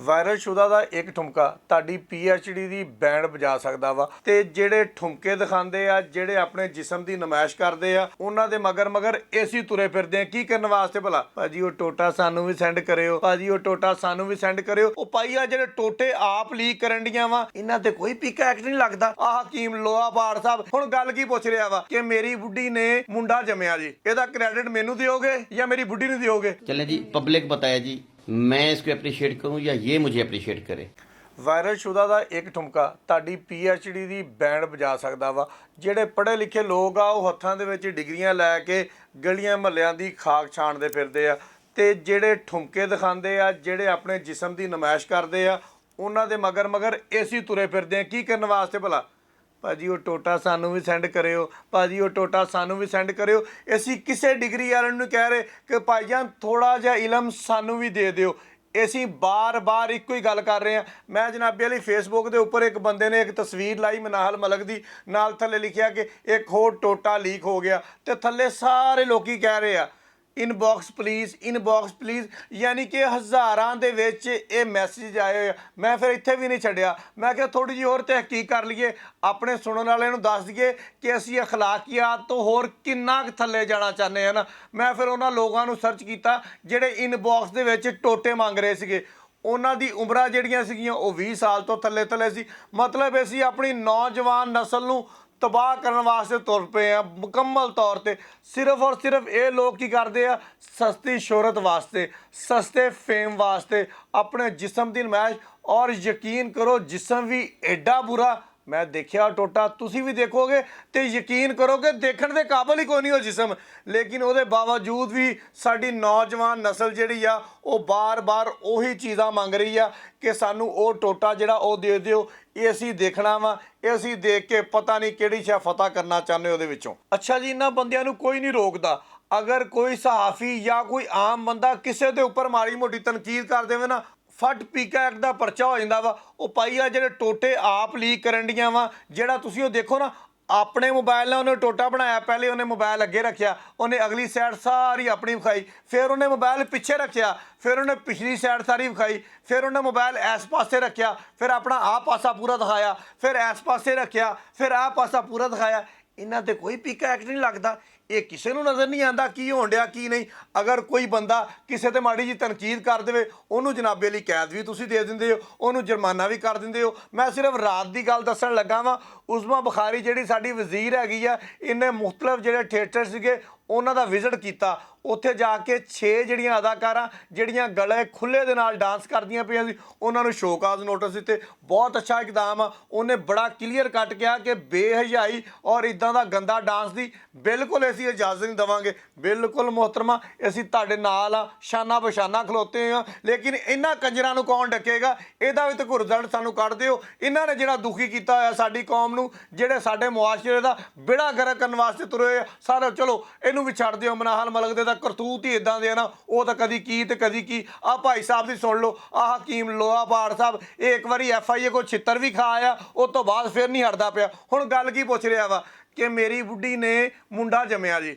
Viral ਸ਼ੁਦਾ ਦਾ ਇੱਕ ਠੁਮਕਾ ਤੁਹਾਡੀ PhD ਦੀ band ਵਜਾ ਸਕਦਾ ਵਾ। ਤੇ ਜਿਹੜੇ ਠੁਮਕੇ ਦਿਖਾਉਂਦੇ ਆ, ਜਿਹੜੇ ਆਪਣੇ ਜਿਸਮ ਦੀ ਨਮਾਇਸ਼ ਕਰਦੇ ਆ, ਉਹਨਾਂ ਦੇ ਮਗਰ ਏਸੀ ਤੁਰੇ ਫਿਰਦੇ ਆ ਕੀ ਕਰਨ ਵਾਸਤੇ ਭਲਾ? ਭਾਜੀ ਉਹ ਟੋਟਾ ਸਾਨੂੰ ਵੀ ਸੈਂਡ ਕਰਿਓ, ਭਾਜੀ ਉਹ ਟੋਟਾ ਸਾਨੂੰ ਵੀ ਸੈਂਡ ਕਰਿਓ। ਉਹ ਭਾਈ ਆ ਜਿਹੜੇ ਟੋਟੇ ਆਪ ਲੀਕ ਕਰਨ ਡੀਆਂ ਵਾ, ਇਹਨਾਂ ਤੇ ਕੋਈ ਪੀਕਾ ਐਕਟ ਨਹੀਂ ਲੱਗਦਾ। ਆਹ ਹਕੀਮ ਲੋਹਾਪਾੜ ਸਾਹਿਬ ਹੁਣ ਗੱਲ ਕੀ ਪੁੱਛ ਰਿਹਾ ਵਾ ਕਿ ਮੇਰੀ ਬੁੱਢੀ ਨੇ ਮੁੰਡਾ ਜੰਮਿਆ ਜੀ, ਇਹਦਾ ਕ੍ਰੈਡਿਟ ਮੈਨੂੰ ਦਿਓਗੇ ਜਾਂ ਮੇਰੀ ਬੁੱਢੀ ਨੂੰ ਦਿਓਗੇ? चलें जी, पब्लिक बताया जी, मैं इसको अप्रिशिएट करूं या ये मुझे अप्रिशिएट करे। ਵਾਇਰਲ ਸ਼ੁਦਾ ਦਾ ਇੱਕ ਠੁਮਕਾ ਤੁਹਾਡੀ PhD ਦੀ ਬੈਂਡ ਵਜਾ ਸਕਦਾ ਵਾ। ਜਿਹੜੇ ਪੜ੍ਹੇ ਲਿਖੇ ਲੋਕ ਆ ਉਹ ਹੱਥਾਂ ਦੇ ਵਿੱਚ ਡਿਗਰੀਆਂ ਲੈ ਕੇ ਗਲੀਆਂ ਮਹੱਲਿਆਂ ਦੀ ਖਾਕ ਛਾਣਦੇ ਫਿਰਦੇ ਆ, ਤੇ ਜਿਹੜੇ ਠੁਮਕੇ ਦਿਖਾਉਂਦੇ ਆ, ਜਿਹੜੇ ਆਪਣੇ ਜਿਸਮ ਦੀ ਨਮਾਇਸ਼ ਕਰਦੇ ਆ, ਉਹਨਾਂ ਦੇ ਮਗਰ ਏਸੀ ਤੁਰੇ ਫਿਰਦੇ ਆ ਕੀ ਕਰਨ ਵਾਸਤੇ ਭਲਾ? ਭਾਜੀ ਉਹ ਟੋਟਾ ਸਾਨੂੰ ਵੀ ਸੈਂਡ ਕਰਿਓ, ਭਾਜੀ ਉਹ ਟੋਟਾ ਸਾਨੂੰ ਵੀ ਸੈਂਡ ਕਰਿਓ। ਅਸੀਂ ਕਿਸੇ ਡਿਗਰੀ ਵਾਲਿਆਂ ਨੂੰ ਕਹਿ ਰਹੇ ਕਿ ਭਾਈ ਜਾਨ ਥੋੜ੍ਹਾ ਜਿਹਾ ਇਲਮ ਸਾਨੂੰ ਵੀ ਦੇ ਦਿਓ। ਅਸੀਂ ਬਾਰ-ਬਾਰ ਇੱਕੋ ਹੀ ਗੱਲ ਕਰ ਰਹੇ ਹਾਂ। ਮੈਂ ਜਨਾਬੀ ਵਾਲੀ ਫੇਸਬੁੱਕ ਦੇ ਉੱਪਰ ਇੱਕ ਬੰਦੇ ਨੇ ਇੱਕ ਤਸਵੀਰ ਲਾਈ ਮਨਾਹਲ ਮਲਕ ਦੀ, ਨਾਲ ਥੱਲੇ ਲਿਖਿਆ ਕਿ ਇੱਕ ਹੋਰ ਟੋਟਾ ਲੀਕ ਹੋ ਗਿਆ, ਤੇ ਥੱਲੇ ਸਾਰੇ ਲੋਕੀ ਕਹਿ ਰਹੇ ਆ ਇਨਬਾਕਸ ਪਲੀਜ਼, ਇਨਬਾਕਸ ਪਲੀਜ਼, ਯਾਨੀ ਕਿ ਹਜ਼ਾਰਾਂ ਦੇ ਵਿੱਚ ਇਹ ਮੈਸੇਜ ਆਏ ਹੋਏ ਆ। ਮੈਂ ਫਿਰ ਇੱਥੇ ਵੀ ਨਹੀਂ ਛੱਡਿਆ, ਮੈਂ ਕਿਹਾ ਥੋੜ੍ਹੀ ਜਿਹੀ ਹੋਰ ਤਹਿਕੀਕ ਕਰ ਲਈਏ, ਆਪਣੇ ਸੁਣਨ ਵਾਲਿਆਂ ਨੂੰ ਦੱਸ ਦਈਏ ਕਿ ਅਸੀਂ ਅਖਲਾਕੀਆਤ ਤੋਂ ਹੋਰ ਕਿੰਨਾ ਕੁ ਥੱਲੇ ਜਾਣਾ ਚਾਹੁੰਦੇ ਹਾਂ ਨਾ। ਮੈਂ ਫਿਰ ਉਹਨਾਂ ਲੋਕਾਂ ਨੂੰ ਸਰਚ ਕੀਤਾ ਜਿਹੜੇ ਇਨਬਾਕਸ ਦੇ ਵਿੱਚ ਟੋਟੇ ਮੰਗ ਰਹੇ ਸੀਗੇ। ਉਹਨਾਂ ਦੀ ਉਮਰਾਂ ਜਿਹੜੀਆਂ ਸੀਗੀਆਂ ਉਹ 20 ਸਾਲ ਤੋਂ ਥੱਲੇ ਸੀ। ਮਤਲਬ ਅਸੀਂ ਆਪਣੀ ਨੌਜਵਾਨ ਨਸਲ ਨੂੰ ਤਬਾਹ ਕਰਨ ਵਾਸਤੇ ਤੁਰ ਪਏ ਆ ਮੁਕੰਮਲ ਤੌਰ ਤੇ। ਸਿਰਫ ਔਰ ਸਿਰਫ ਇਹ ਲੋਕ ਕੀ ਕਰਦੇ ਆ, ਸਸਤੀ ਸ਼ੋਹਰਤ ਵਾਸਤੇ, ਸਸਤੇ ਫੇਮ ਵਾਸਤੇ, ਆਪਣੇ ਜਿਸਮ ਦੀ ਨਮਾਇਸ਼। ਔਰ ਯਕੀਨ ਕਰੋ ਜਿਸਮ ਵੀ ਐਡਾ ਬੁਰਾ ਮੈਂ ਦੇਖਿਆ ਟੋਟਾ, ਤੁਸੀਂ ਵੀ ਦੇਖੋਗੇ ਤੇ ਯਕੀਨ ਕਰੋਗੇ ਦੇਖਣ ਦੇ ਕਾਬਲ ਹੀ ਕੋਈ ਨਹੀਂ ਉਹ ਜਿਸਮ। ਲੇਕਿਨ ਉਹਦੇ ਬਾਵਜੂਦ ਵੀ ਸਾਡੀ ਨੌਜਵਾਨ ਨਸਲ ਜਿਹੜੀ ਆ ਉਹ ਬਾਰ-ਬਾਰ ਉਹੀ ਚੀਜ਼ਾਂ ਮੰਗ ਰਹੀ ਆ ਕਿ ਸਾਨੂੰ ਉਹ ਟੋਟਾ ਜਿਹੜਾ ਉਹ ਦੇ ਦਿਓ, ਇਹ ਅਸੀਂ ਦੇਖਣਾ ਵਾ, ਇਹ ਅਸੀਂ ਦੇਖ ਕੇ ਪਤਾ ਨਹੀਂ ਕਿਹੜੀ ਸ਼ੈ ਫਤਹ ਕਰਨਾ ਚਾਹੁੰਦੇ ਉਹਦੇ ਵਿੱਚੋਂ। ਅੱਛਾ ਜੀ, ਇਹਨਾਂ ਬੰਦਿਆਂ ਨੂੰ ਕੋਈ ਨਹੀਂ ਰੋਕਦਾ। ਅਗਰ ਕੋਈ ਸਹਾਫੀ ਜਾਂ ਕੋਈ ਆਮ ਬੰਦਾ ਕਿਸੇ ਦੇ ਉੱਪਰ ਮਾੜੀ ਮੋਟੀ ਤਨਕੀਦ ਕਰ ਦੇਵੇ ਨਾ, ਫਟ ਪੀਕਾ ਐਕਟ ਦਾ ਪਰਚਾ ਹੋ ਜਾਂਦਾ ਵਾ। ਉਹ ਪਾਈ ਆ ਜਿਹੜੇ ਟੋਟੇ ਆਪ ਲੀਕ ਕਰਨ ਡੀਆਂ ਵਾ, ਜਿਹੜਾ ਤੁਸੀਂ ਉਹ ਦੇਖੋ ਨਾ, ਆਪਣੇ ਮੋਬਾਈਲ ਨਾਲ ਉਹਨੇ ਟੋਟਾ ਬਣਾਇਆ। ਪਹਿਲੇ ਉਹਨੇ ਮੋਬਾਈਲ ਅੱਗੇ ਰੱਖਿਆ, ਉਹਨੇ ਅਗਲੀ ਸਾਈਡ ਸਾਰੀ ਆਪਣੀ ਵਿਖਾਈ, ਫਿਰ ਉਹਨੇ ਮੋਬਾਈਲ ਪਿੱਛੇ ਰੱਖਿਆ, ਫਿਰ ਉਹਨੇ ਪਿਛਲੀ ਸਾਈਡ ਸਾਰੀ ਵਿਖਾਈ, ਫਿਰ ਉਹਨੇ ਮੋਬਾਈਲ ਇਸ ਪਾਸੇ ਰੱਖਿਆ, ਫਿਰ ਆਪਣਾ ਆਹ ਪਾਸਾ ਪੂਰਾ ਦਿਖਾਇਆ, ਫਿਰ ਇਸ ਪਾਸੇ ਰੱਖਿਆ, ਫਿਰ ਆਹ ਪਾਸਾ ਪੂਰਾ ਦਿਖਾਇਆ। ਇਹਨਾਂ ਤੇ ਕੋਈ ਪੀਕਾ ਐਕਟ ਨਹੀਂ ਲੱਗਦਾ। ਇਹ ਕਿਸੇ ਨੂੰ ਨਜ਼ਰ ਨਹੀਂ ਆਉਂਦਾ ਕੀ ਹੋਣ ਡਿਆ ਕੀ ਨਹੀਂ। ਅਗਰ ਕੋਈ ਬੰਦਾ ਕਿਸੇ ਤੇ ਮਾੜੀ ਜੀ ਤਨਕੀਦ ਕਰ ਦੇਵੇ, ਉਹਨੂੰ ਜਨਾਬੇ ਲਈ ਕੈਦ ਵੀ ਤੁਸੀਂ ਦੇ ਦਿੰਦੇ ਹੋ, ਉਹਨੂੰ ਜੁਰਮਾਨਾ ਵੀ ਕਰ ਦਿੰਦੇ ਹੋ। ਮੈਂ ਸਿਰਫ ਰਾਤ ਦੀ ਗੱਲ ਦੱਸਣ ਲੱਗਾ ਵਾਂ। ਉਜ਼ਮਾ ਬੁਖਾਰੀ ਜਿਹੜੀ ਸਾਡੀ ਵਜ਼ੀਰ ਹੈਗੀ ਆ, ਇਹਨੇ ਮੁਖਤਲਿਫ ਜਿਹੜੇ ਥੀਏਟਰ ਸੀਗੇ ਉਹਨਾਂ ਦਾ ਵਿਜ਼ਿਟ ਕੀਤਾ। ਉੱਥੇ ਜਾ ਕੇ 6 ਜਿਹੜੀਆਂ ਅਦਾਕਾਰਾਂ ਜਿਹੜੀਆਂ ਗਲੇ ਖੁੱਲ੍ਹੇ ਦੇ ਨਾਲ ਡਾਂਸ ਕਰਦੀਆਂ ਪਈਆਂ ਸੀ, ਉਹਨਾਂ ਨੂੰ ਸ਼ੋਕਾਜ਼ ਨੋਟਿਸ ਦਿੱਤੇ। ਬਹੁਤ ਅੱਛਾ ਇਕਦਾਮ ਆ। ਉਹਨੇ ਬੜਾ ਕਲੀਅਰ ਕੱਟ ਕਿਹਾ ਕਿ ਬੇਹਯਾਈ ਔਰ ਇੱਦਾਂ ਦਾ ਗੰਦਾ ਡਾਂਸ ਦੀ ਬਿਲਕੁਲ ਅਸੀਂ ਇਜਾਜ਼ਤ ਨਹੀਂ ਦੇਵਾਂਗੇ। ਬਿਲਕੁਲ ਮੁਹਤਰਮਾ, ਅਸੀਂ ਤੁਹਾਡੇ ਨਾਲ ਆ, ਸ਼ਾਨਾ ਬਸ਼ਾਨਾ ਖਲੋਤੇ ਹਾਂ, ਲੇਕਿਨ ਇਹਨਾਂ ਕੰਜਰਾਂ ਨੂੰ ਕੌਣ ਡੱਕੇਗਾ? ਇਹਦਾ ਵੀ ਤਾਂ ਘੁਰਦੜ ਸਾਨੂੰ ਕੱਢ ਦਿਓ। ਇਹਨਾਂ ਨੇ ਜਿਹੜਾ ਦੁਖੀ ਕੀਤਾ ਹੋਇਆ ਸਾਡੀ ਕੌਮ ਨੂੰ, ਜਿਹੜੇ ਸਾਡੇ ਮੁਆਸ਼ਰੇ ਦਾ ਬੇੜਾ ਗਰਕ ਕਰਨ ਵਾਸਤੇ ਤੁਰੇ ਹੋਏ ਆ ਸਾਰਾ, ਚਲੋ ਇਹਨੂੰ ਵੀ ਛੱਡ ਦਿਓ। ਮਨਾਹਲ ਮਲਕ ਦੇ ਤਾਂ ਕਰਤੂਤ ਹੀ ਇਦਾਂ ਦੇ ਆ ਨਾ, ਉਹ ਤਾਂ ਕਦੀ ਕੀ ਤੇ ਕਦੀ ਕੀ। ਆਹ ਭਾਈ ਸਾਹਿਬ ਦੀ ਸੁਣ ਲਓ, ਆਹ ਹਕੀਮ ਲੋਹਾਪਾੜ ਸਾਹਿਬ, ਇਹ ਇੱਕ ਵਾਰੀ FIA ਕੋਲ ਛਿੱਤਰ ਵੀ ਖਾ ਆਇਆ, ਉਹ ਤੋਂ ਬਾਅਦ ਫਿਰ ਨਹੀਂ ਹਟਦਾ ਪਿਆ। ਹੁਣ ਗੱਲ ਕੀ ਪੁੱਛ ਰਿਹਾ ਵਾ ਕਿ ਮੇਰੀ ਬੁੱਢੀ ਨੇ ਮੁੰਡਾ ਜੰਮਿਆ ਜੀ,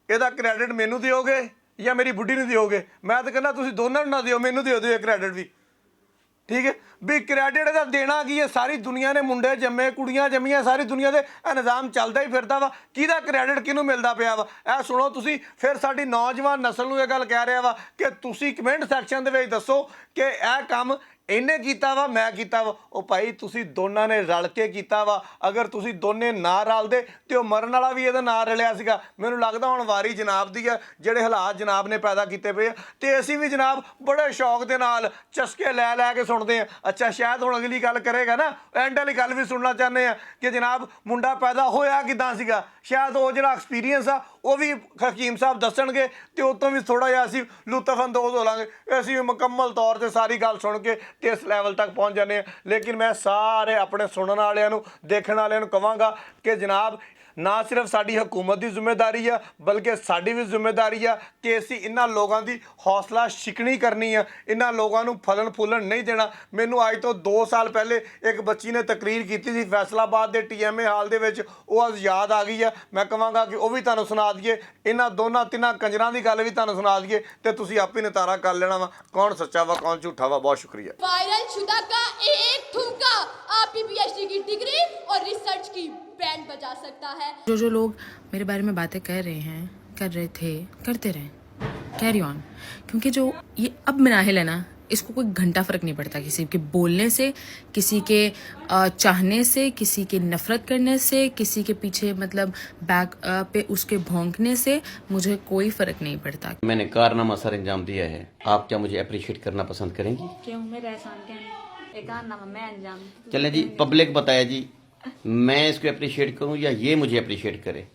ਇਹਦਾ ਕ੍ਰੈਡਿਟ ਮੈਨੂੰ ਦਿਓਗੇ ਜਾਂ ਮੇਰੀ ਬੁੱਢੀ ਨੂੰ ਦਿਓਗੇ? ਮੈਂ ਤਾਂ ਕਹਿੰਦਾ ਤੁਸੀਂ ਦੋਨਾਂ ਨੂੰ ਨਾ ਦਿਓ, ਮੈਨੂੰ ਦਿਓ ਇਹ ਕ੍ਰੈਡਿਟ ਵੀ। ਠੀਕ ਹੈ ਵੀ ਕ੍ਰੈਡਿਟ ਦਾ ਦੇਣਾ ਕੀ ਹੈ? ਸਾਰੀ ਦੁਨੀਆ ਨੇ ਮੁੰਡੇ ਜੰਮੇ, ਕੁੜੀਆਂ ਜੰਮੀਆਂ, ਸਾਰੀ ਦੁਨੀਆ ਦੇ ਇਹ ਨਿਜ਼ਾਮ ਚੱਲਦਾ ਹੀ ਫਿਰਦਾ ਵਾ। ਕਿਹਦਾ ਕ੍ਰੈਡਿਟ ਕਿਹਨੂੰ ਮਿਲਦਾ ਪਿਆ ਵਾ? ਇਹ ਸੁਣੋ ਤੁਸੀਂ। ਫਿਰ ਸਾਡੀ ਨੌਜਵਾਨ ਨਸਲ ਨੂੰ ਇਹ ਗੱਲ ਕਹਿ ਰਿਹਾ ਵਾ ਕਿ ਤੁਸੀਂ ਕਮੈਂਟ ਸੈਕਸ਼ਨ ਦੇ ਵਿੱਚ ਦੱਸੋ ਕਿ ਇਹ ਕੰਮ ਇਹਨੇ ਕੀਤਾ ਵਾ, ਮੈਂ ਕੀਤਾ ਵਾ। ਉਹ ਭਾਈ ਤੁਸੀਂ ਦੋਨਾਂ ਨੇ ਰਲ ਕੇ ਕੀਤਾ ਵਾ। ਅਗਰ ਤੁਸੀਂ ਦੋਨੇ ਨਾ ਰਲਦੇ ਤੇ ਉਹ ਮਰਨ ਵਾਲਾ ਵੀ ਇਹਦਾ ਨਾਂ ਰਲਿਆ ਸੀਗਾ। ਮੈਨੂੰ ਲੱਗਦਾ ਹੁਣ ਵਾਰੀ ਜਨਾਬ ਦੀ ਆ, ਜਿਹੜੇ ਹਾਲਾਤ ਜਨਾਬ ਨੇ ਪੈਦਾ ਕੀਤੇ ਪਏ ਆ, ਤੇ ਅਸੀਂ ਵੀ ਜਨਾਬ ਬੜੇ ਸ਼ੌਕ ਦੇ ਨਾਲ ਚਸਕੇ ਲੈ ਕੇ ਸੁਣਦੇ ਆ। ਅੱਛਾ, ਸ਼ਾਇਦ ਹੁਣ ਅਗਲੀ ਗੱਲ ਕਰੇਗਾ ਨਾ, ਐਂਡ ਵਾਲੀ ਗੱਲ ਵੀ ਸੁਣਨਾ ਚਾਹੁੰਦੇ ਆ ਕਿ ਜਨਾਬ ਮੁੰਡਾ ਪੈਦਾ ਹੋਇਆ ਕਿੱਦਾਂ ਸੀਗਾ। ਸ਼ਾਇਦ ਉਹ ਜਿਹੜਾ ਐਕਸਪੀਰੀਅੰਸ ਆ ਉਹ ਵੀ ਹਕੀਮ ਸਾਹਿਬ ਦੱਸਣਗੇ, ਤੇ ਉਹ ਤੋਂ ਵੀ ਥੋੜ੍ਹਾ ਜਿਹਾ ਅਸੀਂ ਲੁਤਫ ਅੰਦੋਜ਼ ਹੋ ਲਾਂਗੇ। ਅਸੀਂ ਮੁਕੰਮਲ ਤੌਰ 'ਤੇ ਸਾਰੀ ਗੱਲ ਸੁਣ ਕੇ ਤੇ ਇਸ ਲੈਵਲ ਤੱਕ ਪਹੁੰਚ ਜਾਂਦੇ ਹਾਂ। ਲੇਕਿਨ ਮੈਂ ਸਾਰੇ ਆਪਣੇ ਸੁਣਨ ਵਾਲਿਆਂ ਨੂੰ, ਦੇਖਣ ਵਾਲਿਆਂ ਨੂੰ ਕਹਾਂਗਾ ਕਿ ਜਨਾਬ ਨਾ ਸਿਰਫ ਸਾਡੀ ਹਕੂਮਤ ਦੀ ਜ਼ਿੰਮੇਵਾਰੀ ਆ ਬਲਕਿ ਸਾਡੀ ਵੀ ਜ਼ਿੰਮੇਵਾਰੀ ਆ ਕਿ ਅਸੀਂ ਇਹਨਾਂ ਲੋਕਾਂ ਦੀ ਹੌਸਲਾ ਸ਼ਿਕਣੀ ਕਰਨੀ ਆ, ਇਹਨਾਂ ਲੋਕਾਂ ਨੂੰ ਫਲਣ ਫੁੱਲਣ ਨਹੀਂ ਦੇਣਾ। ਮੈਨੂੰ ਅੱਜ ਤੋਂ 2 ਸਾਲ ਪਹਿਲੇ ਇੱਕ ਬੱਚੀ ਨੇ ਤਕਰੀਰ ਕੀਤੀ ਸੀ ਫੈਸਲਾਬਾਦ ਦੇ TMA ਹਾਲ ਦੇ ਵਿੱਚ, ਉਹ ਅੱਜ ਯਾਦ ਆ ਗਈ ਆ। ਮੈਂ ਕਹਾਂਗਾ ਕਿ ਉਹ ਵੀ ਤੁਹਾਨੂੰ ਸੁਣਾ ਦਈਏ, ਇਹਨਾਂ ਦੋਨਾਂ ਤਿੰਨਾਂ ਕੰਜਰਾਂ ਦੀ ਗੱਲ ਵੀ ਤੁਹਾਨੂੰ ਸੁਣਾ ਦਈਏ ਤੇ ਤੁਸੀਂ ਆਪੇ ਨਿਤਾਰਾ ਕਰ ਲੈਣਾ ਵਾ ਕੌਣ ਸੱਚਾ ਵਾ कौन झूठा हुआ। बहुत शुक्रिया। वायरल शुदा का एक ठुमका आपकी PhD की डिग्री और रिसर्च की बैंड बजा सकता है। जो लोग मेरे बारे में बातें कर रहे हैं, कर रहे थे, करते रहें, कैरी ऑन। क्योंकि जो ये अब मिनाहिल है ना, इसको कोई घंटा फर्क नहीं पड़ता किसी के बोलने से, किसी के चाहने से, किसी के नफरत करने से, किसी के पीछे मतलब बैक पे उसके भौंकने से मुझे कोई फर्क नहीं पड़ता। मैंने कारनामा सर अंजाम दिया है, आप क्या मुझे अप्रिशिएट करना पसंद करेंगी? क्यों मेरा एहसान क्या है? एक कारनामा मैं अंजाम चलें जी, पब्लिक बताया जी, मैं इसको अप्रिशिएट करूं या ये मुझे अप्रिशिएट करे?